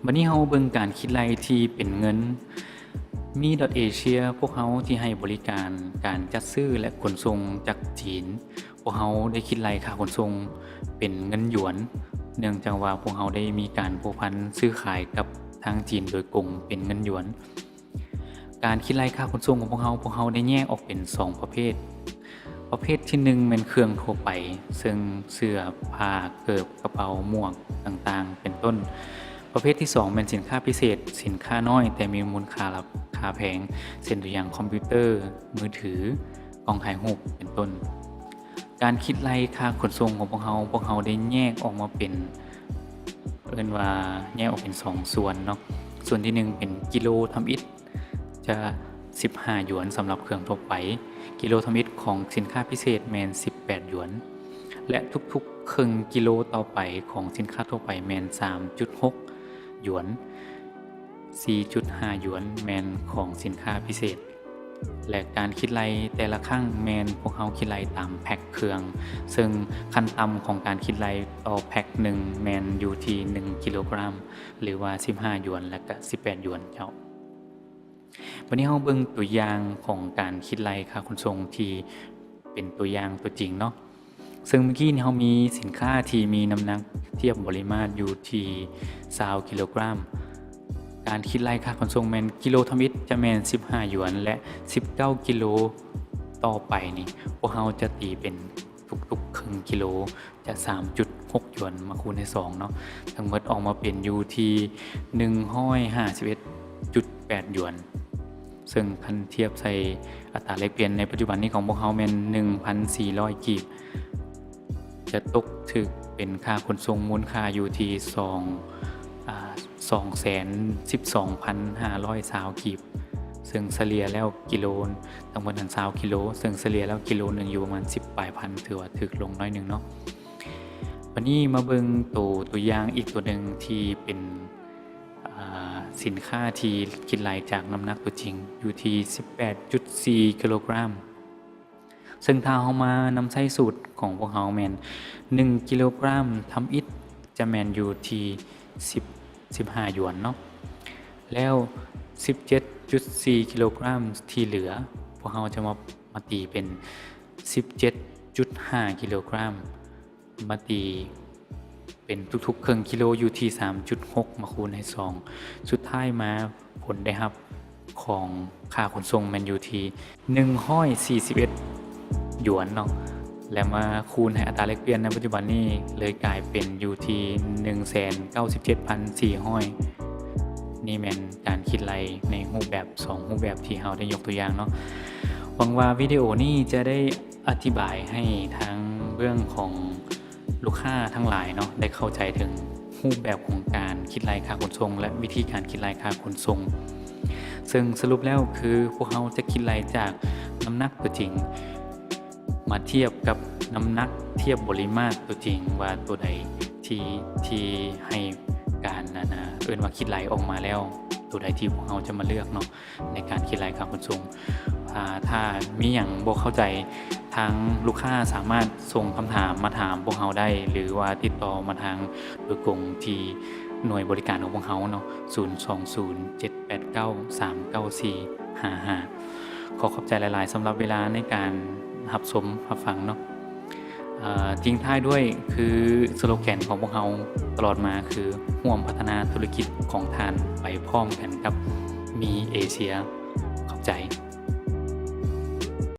วันนี้เราเบิ่งการคิดรายที่เป็นเงินมี .asia พวกเราที่ให้บริการการจัดซื้อและขนส่งจากจีนพวกเราได้คิดรายค่าขนส่งเป็นเงินหยวนเนื่องจากว่าพวกเราได้มีการผูกพันซื้อขายกับทางจีนโดยตรงเป็นเงินหยวนการคิดรายค่าขนส่งของพวกเราได้แยกออกเป็น2ประเภทที่1เป็นเครื่องทั่วไปซึ่งเสื้อผ้าเกิบกระเป๋าหมวกต่างๆเป็นต้นประเภทที่2เป็นสินค้าพิเศษสินค้าน้อยแต่มีมูลค่าราคาแพงเช่นตัวอย่างคอมพิวเตอร์มือถือกล้องถ่ายรูปเป็นต้นการคิดรายค่าขนส่งของพวกเราได้แยกออกมาเป็นว่าแยกออกเป็น2ส่วนเนาะส่วนที่1เป็นกิโลทำอิฐจะ15หยวนสำหรับเครื่องทั่วไปกิโลทำอิฐของสินค้าพิเศษแมน18หยวนและทุกๆครึ่งกิโลต่อไปของสินค้าทั่วไปแมน 3.6 หยวน 4.5 หยวนแมนของสินค้าพิเศษและการคิดรายแต่ละครั้งแมนพวกเขาคิดรายตามแพ็คเครื่องซึ่งขั้นต่ำของการคิดรายต่อแพ็ค1แมนอยู่ที่1กิโลกรัมหรือว่า15หยวนและก็18หยวนเจ้าวันนี้เราเบิ่งตัวอย่างของการคิดรายค่าขนส่งที่เป็นตัวอย่างตัวจริงเนาะซึ่งเมื่อกี้เรามีสินค้าที่มีน้ำหนักเทียบปริมาตรอยู่ที่20กิโลกรัมการคิดรายค่าขนส่งแมนกิโลทำอิฐจะแมน15หยวนและ19กิโลต่อไปนี่พวกเราจะตีเป็นทุกๆครึ่งกิโลจะ 3.6 หยวนมาคูณให้2เนาะทั้งหมดออกมาเป็นอยู่ที่151.8 หยวนซึ่งคันเทียบใส่อัตราแลกเปลี่ยนในปัจจุบันนี้ของพวกเขาแม่น 1,400 กีบจะตกถึกเป็นค่าขนส่งมูลค่าอยู่ที่212,520 กีบซึ่งเฉลี่ยแล้วกิโลทั้งหมดทั้ง20กิโลซึ่งเฉลี่ยแล้วกิโลนึงอยู่ประมาณ10ปลายพันถือว่าถึกลงน้อยนึงเนาะวันนี้มาเบิ่งตัวอย่างอีกตัวนึงที่เป็นสินค้าที่คิดรายจากน้ำหนักตัวจริงอยู่ที่ 18.4 กิโลกรัมซึ่งถ้าเรามานำใช้สูตรของพวกเราแมน1กิโลกรัมทำอิฐจะแมนอยู่ที่15หยวนเนาะแล้ว 17.4 กิโลกรัมที่เหลือพวกเราจะมาตีเป็น 17.5 กิโลกรัมมาตีเป็นทุกๆครึ่งกิโลอยู่ที่ 3.6 มาคูณให้2สุดท้ายมาผลได้รับของค่าขนส่งมันอยู่ที่141หยวนเนาะและมาคูณให้อัตราแลกเปลี่ยนในปัจจุบันนี้เลยกลายเป็นอยู่ที่ 197,400 นี่แม่นการคิดรายในรูปแบบ2รูปแบบที่เราได้ยกตัวอย่างเนาะหวังว่าวิดีโอนี้จะได้อธิบายให้ทั้งเรื่องของลูกค้าทั้งหลายเนาะได้เข้าใจถึงรูปแบบของการคิดรายค่าขนส่งและวิธีการคิดรายค่าขนส่งซึ่งสรุปแล้วคือพวกเราจะคิดรายจากน้ำหนักตัวจริงมาเทียบกับน้ำหนักเทียบปริมาตรตัวจริงว่าตัวใดที่ให้การว่าคิดรายออกมาแล้วตัวใดที่พวกเราจะมาเลือกเนาะในการคิดรายค่าขนส่งถ้ามีอย่างบ่เข้าใจทางลูกค้าสามารถส่งคำถามมาถามพวกเราได้หรือว่าติดต่อมาทางโดยตรงที่หน่วยบริการของพวกเราเนาะ020-789-39455ขอขอบใจหลายๆสำหรับเวลาในการรับชมรับฟังเนาะทิ้งท้ายด้วยคือสโลแกนของพวกเราตลอดมาคือร่วมพัฒนาธุรกิจของท่านไปพร้อมกันกับมีเอเชียขอบใจ